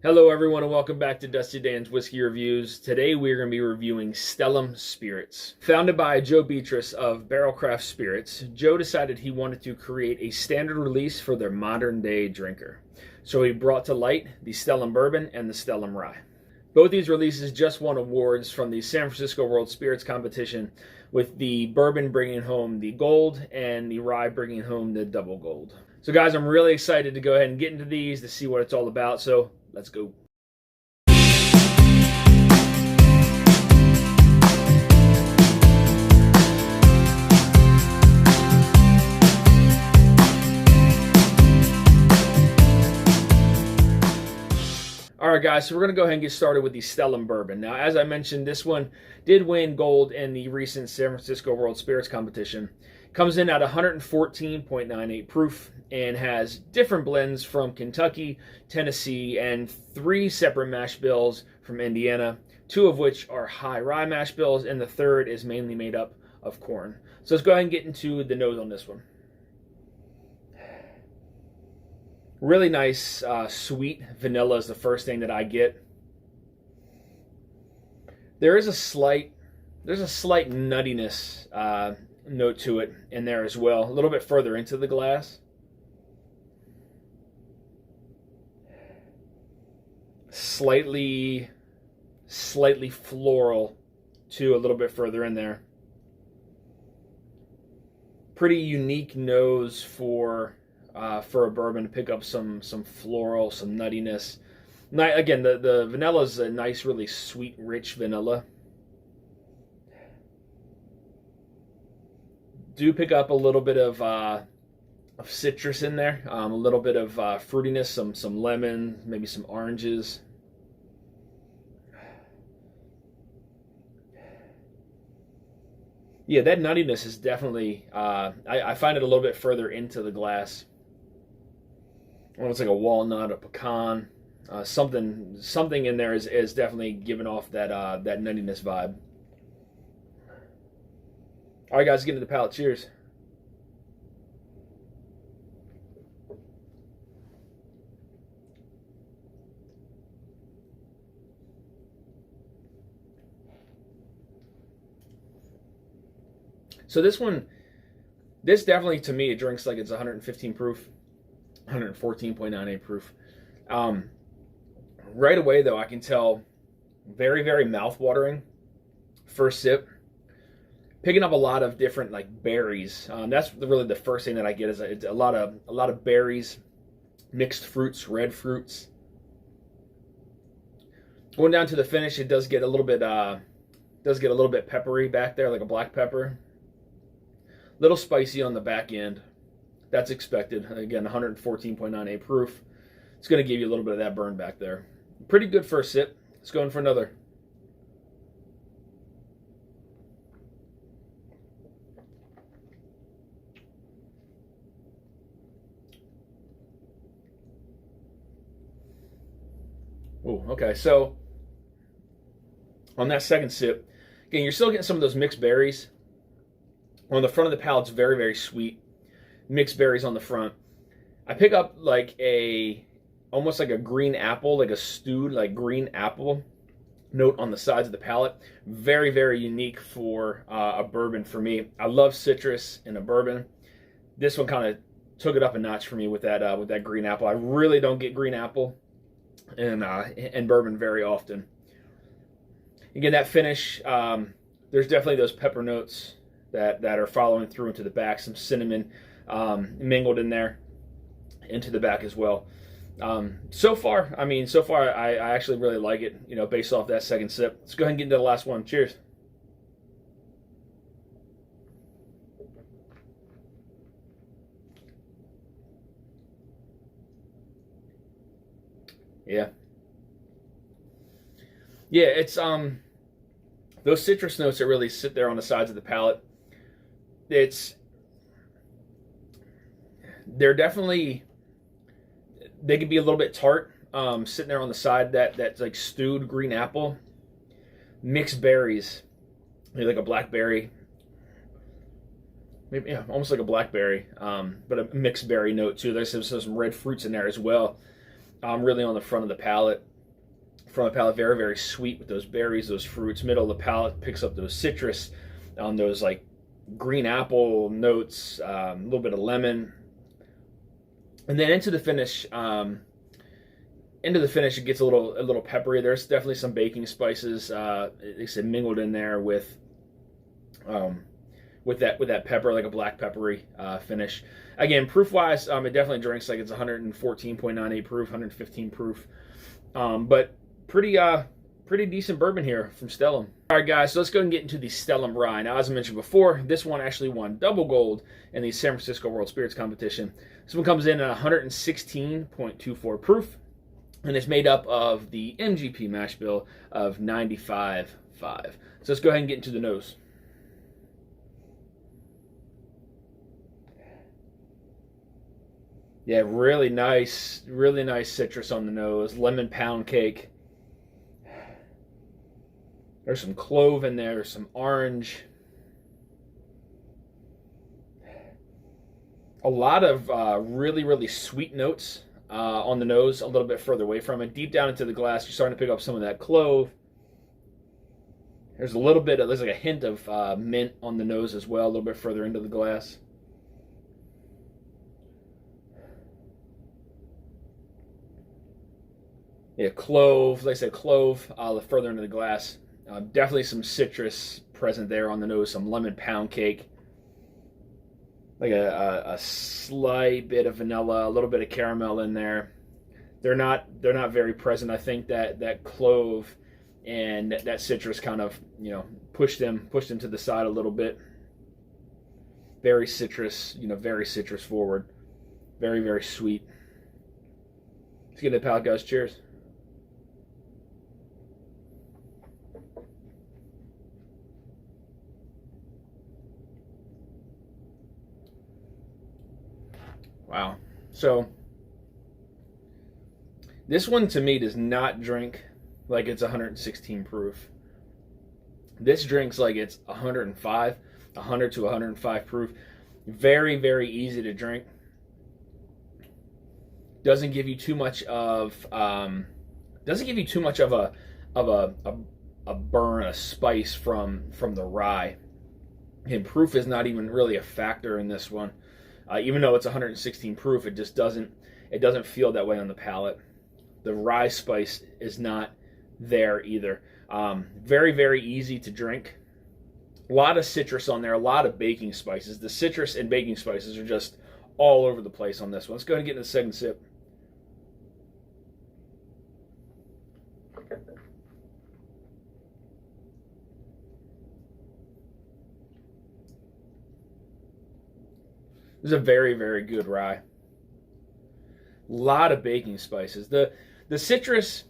Hello everyone and welcome back to Dusty Dan's Whiskey Reviews. Today we're going to be reviewing Stellum Spirits. Founded by Joe Beatrice of Barrelcraft Spirits, Joe decided he wanted to create a standard release for their modern day drinker. So he brought to light the Stellum Bourbon and the Stellum Rye. Both these releases just won awards from the San Francisco World Spirits Competition, with the Bourbon bringing home the gold and the Rye bringing home the double gold. So guys, I'm really excited to go ahead and get into these to see what it's all about. So let's go. Alright guys, so we're going to go ahead and get started with the Stellum Bourbon. Now, as I mentioned, this one did win gold in the recent San Francisco World Spirits Competition. Comes in at 114.98 proof and has different blends from Kentucky, Tennessee, and 3 separate mash bills from Indiana, 2 of which are high-rye mash bills, and the third is mainly made up of corn. So let's go ahead and get into the nose on this one. Really nice, sweet vanilla is the first thing that I get. There's a slight nuttiness note to it in there as well, a little bit further into the glass. Slightly floral too, a little bit further in there. Pretty unique nose for a bourbon to pick up some floral, some nuttiness. Again, the vanilla is a nice, really sweet, rich vanilla. Do pick up a little bit of citrus in there, a little bit of fruitiness, some lemon, maybe some oranges. Yeah, that nuttiness is definitely, I find it a little bit further into the glass. It's like a walnut, a pecan, something in there is definitely giving off that nuttiness vibe. All right, guys, get into the palate. Cheers. So this definitely, to me, it drinks like it's 115 proof. 114.98 proof. Right away, though, I can tell very, very mouth-watering. First sip, picking up a lot of different like berries. That's really the first thing that I get is it's a lot of berries, mixed fruits, red fruits. Going down to the finish, it does get a little bit peppery back there, like a black pepper. Little spicy on the back end. That's expected. Again, 114.98 proof. It's going to give you a little bit of that burn back there. Pretty good first sip. Let's go in for another. Oh, okay. So on that second sip, again, you're still getting some of those mixed berries. On the front of the palate's very, very sweet. Mixed berries on the front. I pick up like almost like a green apple, like a stewed like green apple note on the sides of the palate. Very, very unique for a bourbon for me. I love citrus in a bourbon. This one kind of took it up a notch for me with that green apple. I really don't get green apple in bourbon very often. Again, that finish, there's definitely those pepper notes that are following through into the back. Some cinnamon mingled in there into the back as well. So far, I actually really like it, based off that second sip. Let's go ahead and get into the last one. Cheers. Yeah. Yeah, it's those citrus notes that really sit there on the sides of the palate. They're definitely, they could be a little bit tart, sitting there on the side. That's like stewed green apple, mixed berries, maybe like a blackberry, maybe, yeah, almost like a blackberry, but a mixed berry note too. There's some red fruits in there as well, really on the front of the palate. Front of the palate, very, very sweet with those berries, those fruits. Middle of the palate picks up those citrus, those like green apple notes, a little bit of lemon. And then into the finish, it gets a little peppery. There's definitely some baking spices, like I said, mingled in there with that pepper, like a black peppery finish. Again, proof wise, it definitely drinks like it's 114.98 proof, 115 proof, but pretty decent bourbon here from Stellum. All right, guys, so let's go and get into the Stellum Rye. Now, as I mentioned before, this one actually won double gold in the San Francisco World Spirits Competition. This one comes in at 116.24 proof, and it's made up of the MGP mash bill of 95.5. So let's go ahead and get into the nose. Yeah, really nice citrus on the nose, lemon pound cake. There's some clove in there, some orange. A lot of really sweet notes on the nose, a little bit further away from it. Deep down into the glass, you're starting to pick up some of that clove. There's like a hint of mint on the nose as well, a little bit further into the glass. Yeah, clove, like I said, clove, further into the glass. Definitely some citrus present there on the nose, some lemon pound cake. Like a slight bit of vanilla, a little bit of caramel in there. They're not very present. I think that clove and that citrus kind of, pushed them to the side a little bit. Very citrus, very citrus forward. Very sweet. Let's get to the palate, guys. Cheers. Wow. So this one to me does not drink like it's 116 proof. This drinks like it's 105, 100 to 105 proof. Very easy to drink. Doesn't give you too much of a burn, a spice from the rye. And proof is not even really a factor in this one. Even though it's 116 proof, it just doesn't feel that way on the palate. The rye spice is not there either. Very easy to drink. A lot of citrus on there, a lot of baking spices. The citrus and baking spices are just all over the place on this one. Let's go ahead and get into the second sip. This is a very good rye. A lot of baking spices. The citrus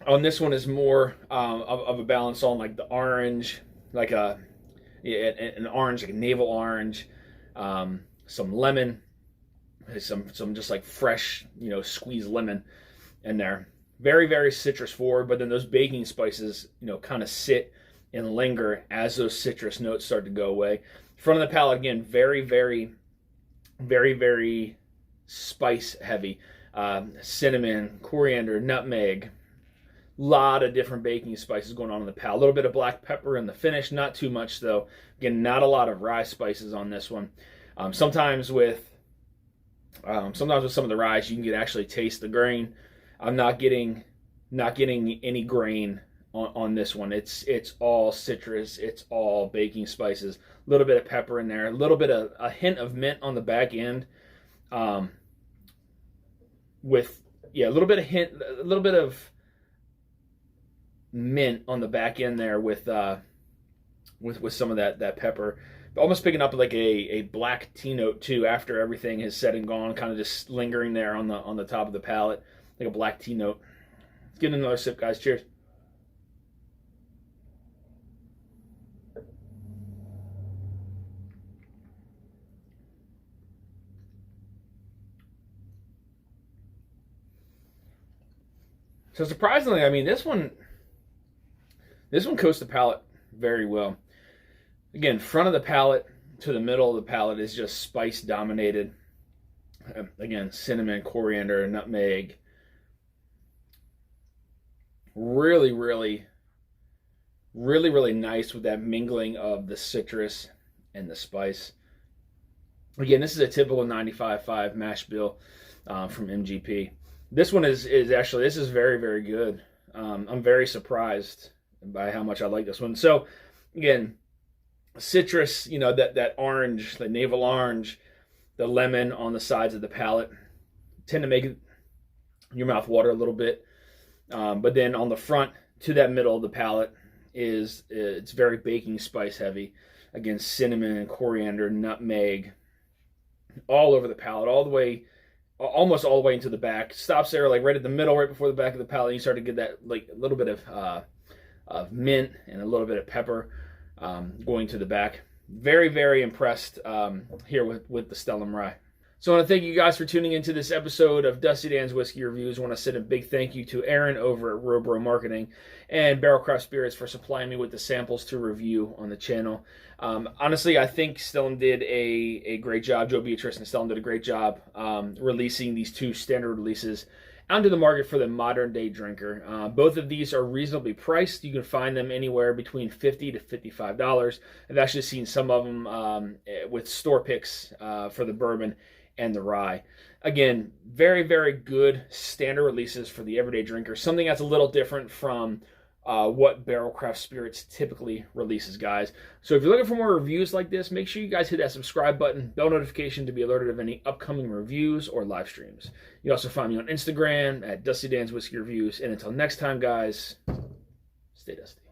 on this one is more of a balance on like the orange, like an orange, like a navel orange, some lemon, some just like fresh, squeezed lemon in there. Very citrus forward, but then those baking spices, kind of sit and linger as those citrus notes start to go away. Front of the palate, again, very spice heavy. Cinnamon, coriander, nutmeg. Lot of different baking spices going on in the palate. A little bit of black pepper in the finish, not too much though. Again, not a lot of rye spices on this one. Sometimes with some of the ryes, you can actually taste the grain. I'm not getting any grain on this one. It's all citrus. It's all baking spices. A little bit of pepper in there. A little bit of a hint of mint on the back end. With a little bit of mint on the back end there with some of that pepper. Almost picking up like a black tea note too after everything is said and gone, kind of just lingering there on the top of the palate, like a black tea note. Let's get another sip, guys. Cheers. So surprisingly, I mean, this one coats the palate very well. Again, front of the palate to the middle of the palate is just spice dominated. Again, cinnamon, coriander, nutmeg. Really, really, really, really nice with that mingling of the citrus and the spice. Again, this is a typical 95.5 mash bill from MGP. This one is actually, this is very, very good. I'm very surprised by how much I like this one. So again, citrus, you know, that orange, the navel orange, the lemon on the sides of the palate tend to make your mouth water a little bit. But then on the front to that middle of the palate it's very baking spice heavy. Again, cinnamon, coriander, nutmeg, all over the palate, all the way, almost all the way into the back. Stops there, like right at the middle, right before the back of the palate. You start to get that, like a little bit of mint and a little bit of pepper going to the back. Very, very impressed here with the Stellum Rye. So I want to thank you guys for tuning into this episode of Dusty Dan's Whiskey Reviews. I want to send a big thank you to Aaron over at Robro Marketing and Barrel Craft Spirits for supplying me with the samples to review on the channel. Honestly, I think Stellum did a great job. Joe Beatrice and Stellum did a great job releasing these two standard releases onto the market for the modern day drinker. Both of these are reasonably priced. You can find them anywhere between $50 to $55. I've actually seen some of them with store picks for the bourbon and the rye. Again, very, very good standard releases for the everyday drinker. Something that's a little different from what Barrel Craft Spirits typically releases, guys. So if you're looking for more reviews like this, make sure you guys hit that subscribe button, bell notification to be alerted of any upcoming reviews or live streams. You also find me on Instagram at Dusty Dan's Whiskey Reviews. And until next time, guys, stay dusty.